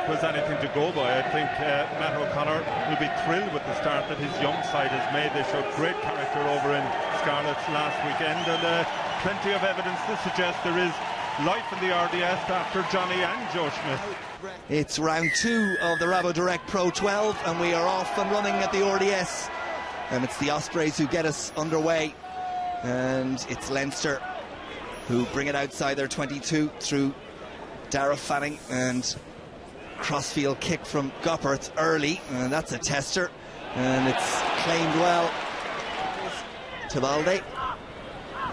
was anything to go by. I think Matt O'Connor will be thrilled with the start that his young side has made. They showed great character over in Scarlets last weekend, and plenty of evidence to suggest there is life in the RDS after Johnny and Joe Smith. It's round 2 of the Rabo Direct Pro 12, and we are off and running at the RDS, and it's the Ospreys who get us underway, and it's Leinster who bring it outside their 22 through Dara Fanning, and crossfield kick from Gopperth early, and that's a tester, and it's claimed well. Tavaldi,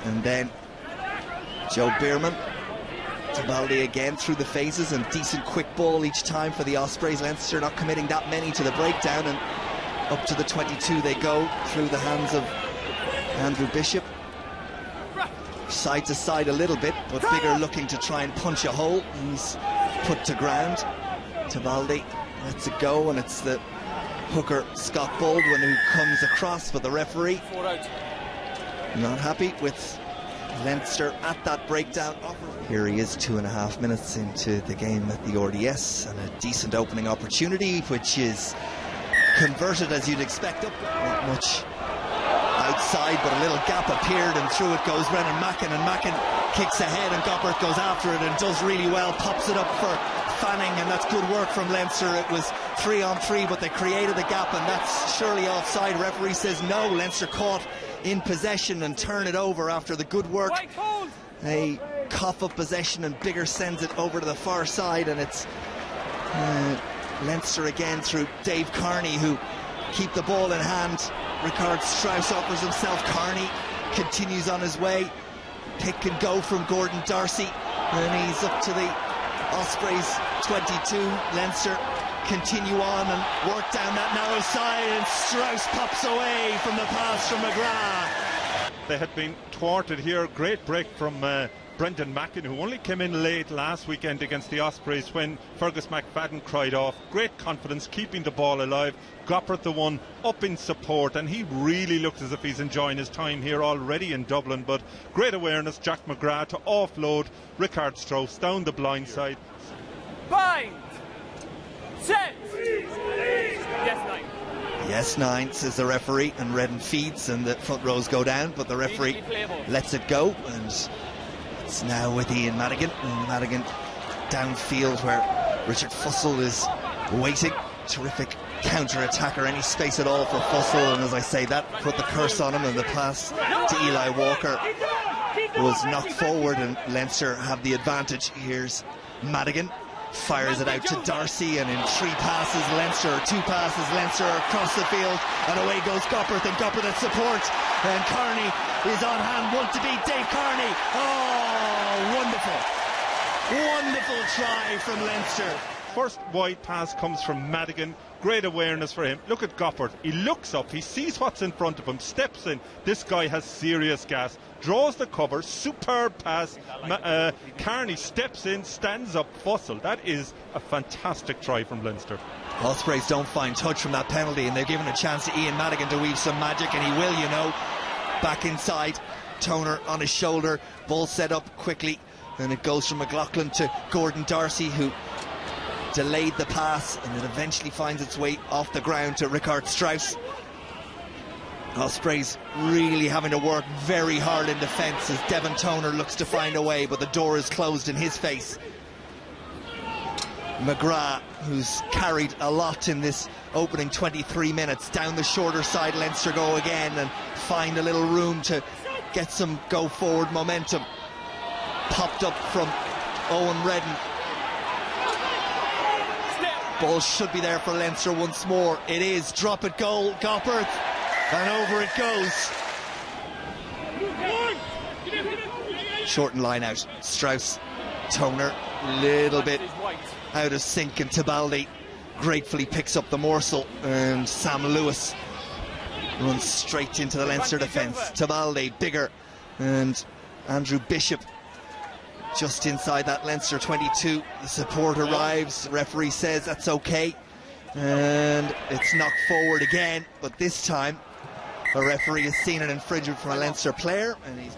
and then Joe Bierman. Tavaldi again through the phases, and decent quick ball each time for the Ospreys. Leinster not committing that many to the breakdown, and up to the 22 they go through the hands of Andrew Bishop. Side to side a little bit, but Bigger looking to try and punch a hole. He's put to ground. Tavaldi lets it go, and it's the hooker Scott Baldwin who comes across, but the referee not happy with Leinster at that breakdown. Here he is 2.5 minutes into the game at the RDS, and a decent opening opportunity which is converted as you'd expect. Not much outside, but a little gap appeared, and through it goes Brennan Mackin, and Mackin kicks ahead, and Gopperth goes after it and does really well, pops it up for Fanning, and that's good work from Leinster. It was 3-on-3, but they created the gap, and that's surely offside. Referee says no. Leinster caught in possession and turn it over after the good work. They cough up possession, and Bigger sends it over to the far side, and it's Leinster again through Dave Carney, who keep the ball in hand. Ricard Strauss offers himself. Carney continues on his way. Pick and go from Gordon Darcy, and he's up to the Ospreys 22. Leinster continue on and work down that narrow side, and Strauss pops away from the pass from McGrath. They had been thwarted here. Great break from Brendan Mackin, who only came in late last weekend against the Ospreys when Fergus McFadden cried off. Great confidence, keeping the ball alive. Gopperth the one up in support, and he really looks as if he's enjoying his time here already in Dublin. But great awareness, Jack McGrath to offload Ricard Strauss down the blind side. Bind! Set! Yes, 9. Yes, 9, says the referee, and Redden feeds, and the front rows go down, but the referee lets it go, and it's now with Ian Madigan, and Madigan downfield where Richard Fussell is waiting. Terrific counter-attacker, any space at all for Fussell, and as I say, that put the curse on him, and the pass to Eli Walker was knocked forward, and Leinster have the advantage. Here's Madigan, fires it out to Darcy, and in 2 passes Leinster across the field, and away goes Gopperth, and Gopperth at support, and Carney is on hand, one to beat Dave Carney. Oh, wonderful try from Leinster. First wide pass comes from Madigan. Great awareness for him. Look at Gopperth. He looks up, he sees what's in front of him, steps in. This guy has serious gas, draws the cover, superb pass. Carney steps in, stands up. Fussell. That is a fantastic try from Leinster. Ospreys don't find touch from that penalty, and they're given a chance to Ian Madigan to weave some magic, and he will, you know. Back inside, Toner on his shoulder, ball set up quickly, and it goes from McLaughlin to Gordon Darcy, who delayed the pass, and it eventually finds its way off the ground to Ricard Strauss. Ospreys really having to work very hard in defence as Devon Toner looks to find a way, but the door is closed in his face. McGrath, who's carried a lot in this opening 23 minutes, down the shorter side. Leinster go again and find a little room to get some go forward momentum. Popped up from Owen Redden. Ball should be there for Leinster once more. It is. Drop it goal, Gopperth, and over it goes. Shortened line out. Strauss, Toner, little bit out of sync, and Tavaldi gratefully picks up the morsel, and Sam Lewis runs straight into the Leinster defence. Tavaldi, Bigger, and Andrew Bishop just inside that Leinster 22. The support arrives, referee says that's okay, and it's knocked forward again, but this time the referee has seen an infringement from a Leinster player, and he's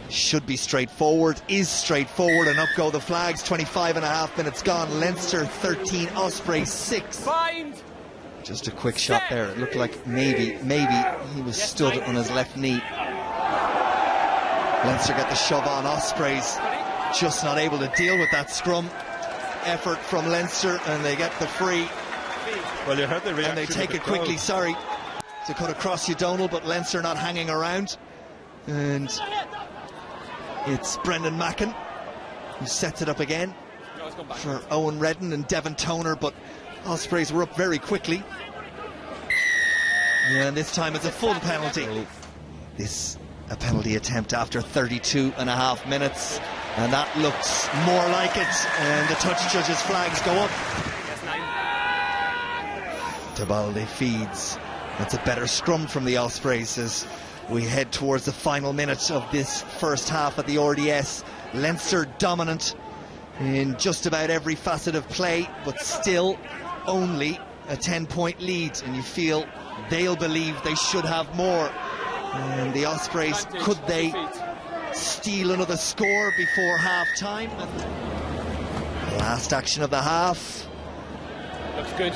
should be straightforward, is straightforward, and up go the flags. 25.5 minutes gone. Leinster 13, Ospreys 6. Bind. Just a quick shot there. It looked like maybe he was stood on his left knee. Leinster get the shove on. Ospreys just not able to deal with that scrum effort from Leinster, and they get the free. Well, you heard the reaction. And they take it quickly, sorry, to cut across O'Donnell, but Leinster not hanging around. And it's Brendan Mackin who sets it up again for Owen Redden and Devon Toner, but Ospreys were up very quickly. And this time it's a full penalty. This a penalty attempt after 32.5 minutes, and that looks more like it, and the touch judge's flags go up. Tabaldi feeds. That's a better scrum from the Ospreys as we head towards the final minute of this first half at the RDS. Leinster dominant in just about every facet of play, but still only a 10-point lead, and you feel they'll believe they should have more. And the Ospreys, could they steal another score before half-time? Last action of the half. Looks good.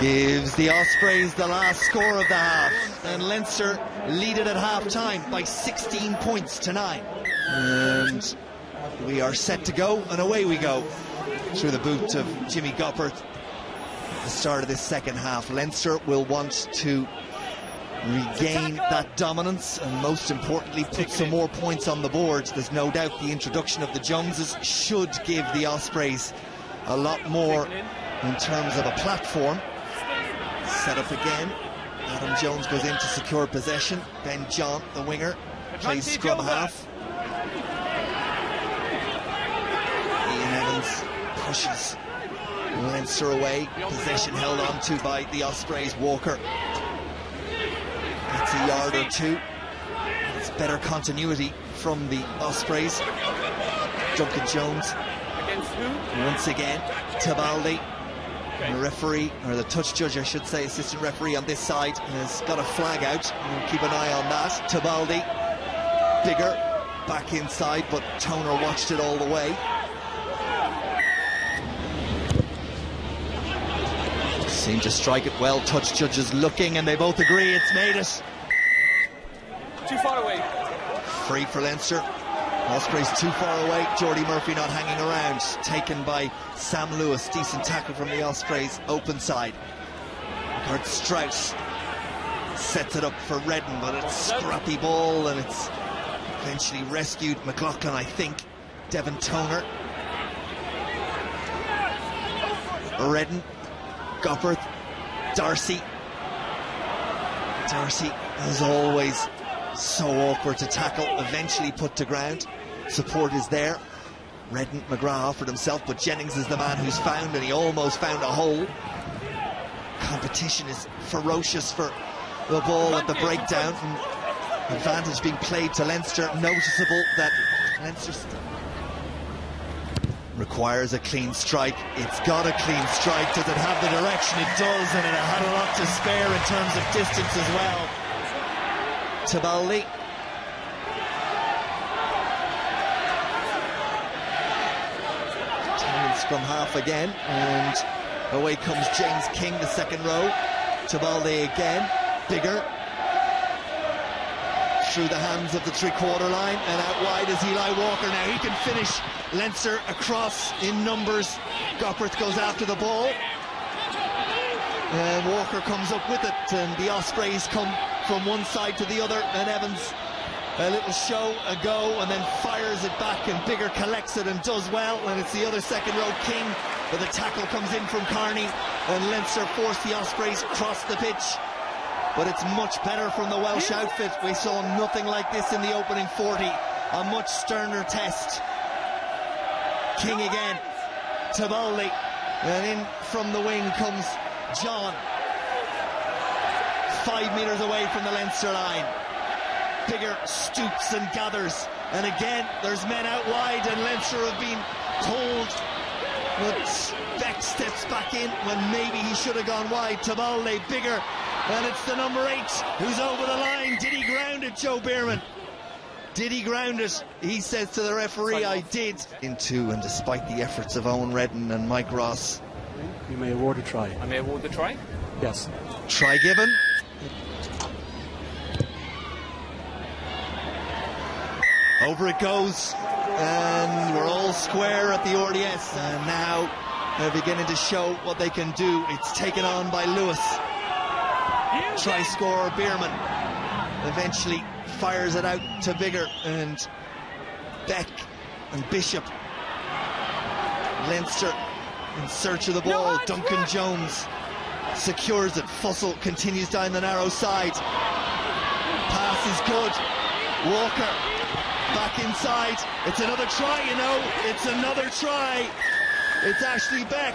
Gives the Ospreys the last score of the half, and Leinster lead it at half-time by 16 points to 9. And we are set to go, and away we go through the boot of Jimmy Goppert at the start of this second half. Leinster will want to regain that dominance and, most importantly, put some more points on the board. There's no doubt the introduction of the Joneses should give the Ospreys a lot more in terms of a platform. Set up again. Adam Jones goes in to secure possession. Ben John, the winger, plays scrum half. Ian Evans pushes Leinster away. Possession held on to by the Ospreys. Walker gets a yard or two. It's better continuity from the Ospreys. Duncan Jones once again. Tabaldi, the referee, or the touch judge I should say, assistant referee on this side, has got a flag out. We'll keep an eye on that. Tabaldi, bigger, back inside, but Toner watched it all the way. Seem to strike it well. Touch judges looking, and they both agree it's made it. Too far away. Free for Leinster. Ospreys too far away. Jordy Murphy not hanging around. Taken by Sam Lewis. Decent tackle from the Ospreys. Open side. Kurt Strauss sets it up for Redden, but it's scrappy ball, and it's eventually rescued. McLaughlin, I think. Devon Toner. Redden. Goppert. Darcy, as always, so awkward to tackle, eventually put to ground. Support is there. Redden, McGrath offered himself, but Jennings is the man who's found, and he almost found a hole. Competition is ferocious for the ball at the breakdown, and advantage being played to Leinster. Noticeable that Leinster requires a clean strike. It's got a clean strike. Does it have the direction? It does, and it had a lot to spare in terms of distance as well. Tabaldi. Italian scrum half again, and away comes James King, the second row. Tabaldi again, bigger. Through the hands of the three-quarter line, and out wide is Eli Walker. Now he can finish. Leinster across in numbers. Goppert goes after the ball, and Walker comes up with it, and the Ospreys come from one side to the other, and Evans a little show, a go, and then fires it back, and Bigger collects it and does well, and it's the other second row, King, but the tackle comes in from Carney, and Leinster force the Ospreys across the pitch. But it's much better from the Welsh outfit. We saw nothing like this in the opening 40. A much sterner test. King again. Tabaldi. And in from the wing comes John. 5 metres away from the Leinster line. Bigger stoops and gathers. And again, there's men out wide, and Leinster have been told. But Beck steps back in when maybe he should have gone wide. Tabaldi, Bigger. And it's the number 8 who's over the line. Did he ground it, Joe Bierman? Did he ground it? He says to the referee, I did. Into, and despite the efforts of Owen Redden and Mike Ross. You may award a try. I may award the try? Yes. Try given. Over it goes. And we're all square at the RDS. And now they're beginning to show what they can do. It's taken on by Lewis. Try scorer Bierman eventually fires it out to Bigger and Beck and Bishop. Leinster in search of the ball. Duncan Jones secures it. Fussell continues down the narrow side. Pass is good. Walker back inside. It's another try, you know. It's another try. It's Ashley Beck.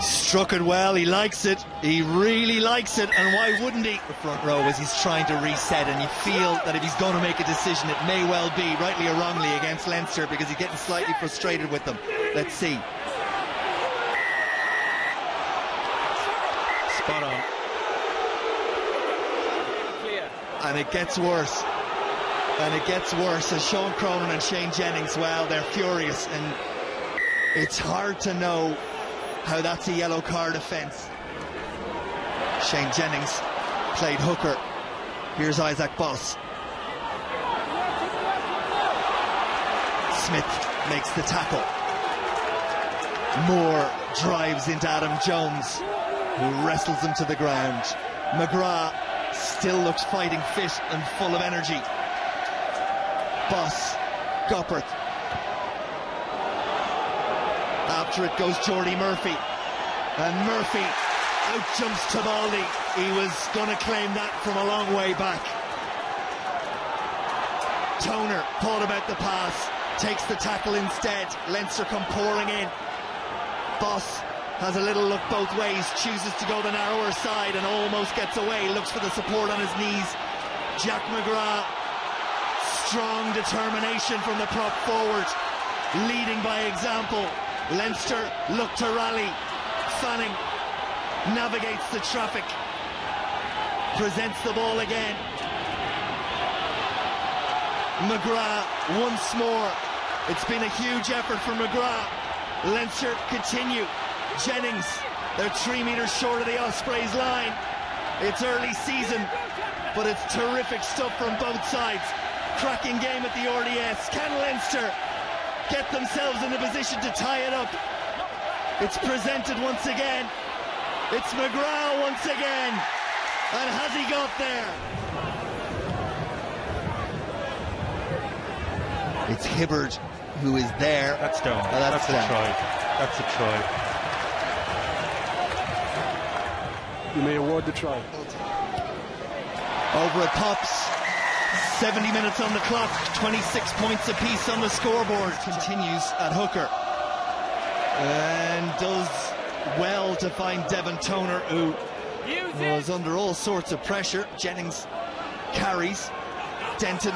Struck it well, he likes it, he really likes it, and why wouldn't he? The front row as he's trying to reset, and you feel that if he's going to make a decision, it may well be, rightly or wrongly, against Leinster, because he's getting slightly frustrated with them. Let's see. Spot on. Clear. And it gets worse. And it gets worse as Sean Cronin and Shane Jennings, well, they're furious, and it's hard to know how that's a yellow card offence. Shane Jennings played hooker. Here's Isaac Boss. Smith makes the tackle. Moore drives into Adam Jones, who wrestles him to the ground. McGrath still looks fighting fit and full of energy. Boss, Goppert. After it goes Jordy Murphy, and Murphy out jumps Tibaldi. He was going to claim that from a long way back. Toner thought about the pass, takes the tackle instead. Leinster come pouring in. Boss has a little look both ways, chooses to go the narrower side and almost gets away, looks for the support on his knees. Jack McGrath, strong determination from the prop forward, leading by example. Leinster look to rally. Fanning navigates the traffic, presents the ball again. McGrath once more. It's been a huge effort for McGrath. Leinster continue. Jennings, they're 3 metres short of the Ospreys line. It's early season, but it's terrific stuff from both sides. Cracking game at the RDS. Can Leinster get themselves in a position to tie it up? It's presented once again. It's McGrath once again. And has he got there? It's Hibbard who is there. That's down. That's a try. That's a try. You may award the try. Over it pops. 70 minutes on the clock, 26 points apiece on the scoreboard. Continues at hooker and does well to find Devon Toner, who was under all sorts of pressure. Jennings carries. Denton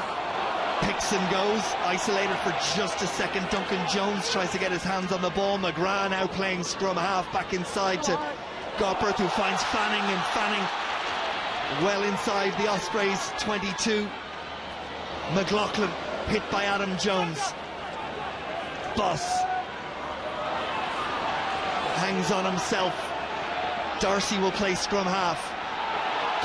picks and goes, isolated for just a second. Duncan Jones tries to get his hands on the ball. McGrath now playing scrum half, back inside to Goppert, who finds Fanning, and Fanning well inside the Ospreys 22. McLaughlin hit by Adam Jones. Boss hangs on himself. Darcy will play scrum half.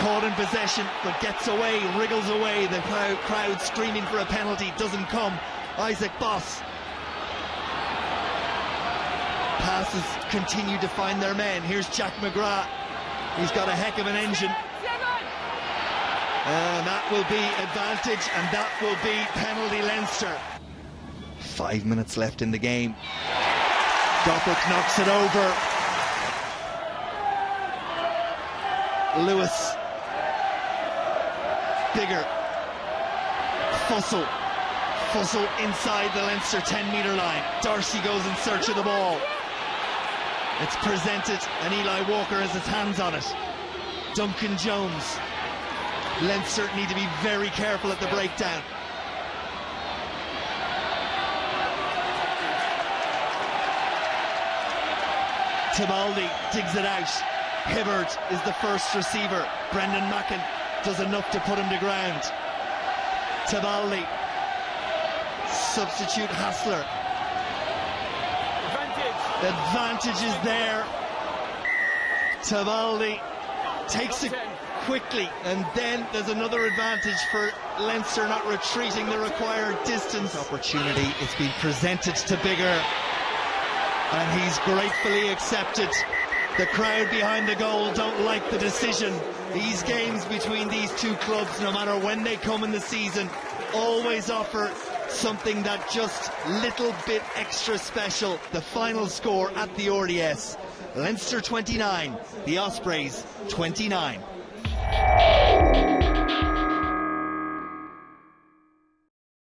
Caught in possession, but gets away, wriggles away. The crowd screaming for a penalty, doesn't come. Isaac Boss. Passes continue to find their men. Here's Jack McGrath. He's got a heck of an engine. And that will be advantage, and that will be penalty Leinster. 5 minutes left in the game. Goppert knocks it over. Lewis. Bigger. Fussell. Fussell inside the Leinster 10-metre line. Darcy goes in search of the ball. It's presented, and Eli Walker has his hands on it. Duncan Jones. Leinster need to be very careful at the breakdown. Tibaldi digs it out. Hibbard is the first receiver. Brendan Mackin does enough to put him to ground. Tabaldi. Substitute Hassler. The advantage is there. Tabaldi takes it quickly, and then there's another advantage for Leinster, not retreating the required distance. Opportunity, it's been presented to Bigger, and he's gratefully accepted. The crowd behind the goal don't like the decision. These games between these two clubs, no matter when they come in the season, always offer something that just little bit extra special. The final score at the RDS, Leinster 29, the Ospreys 29.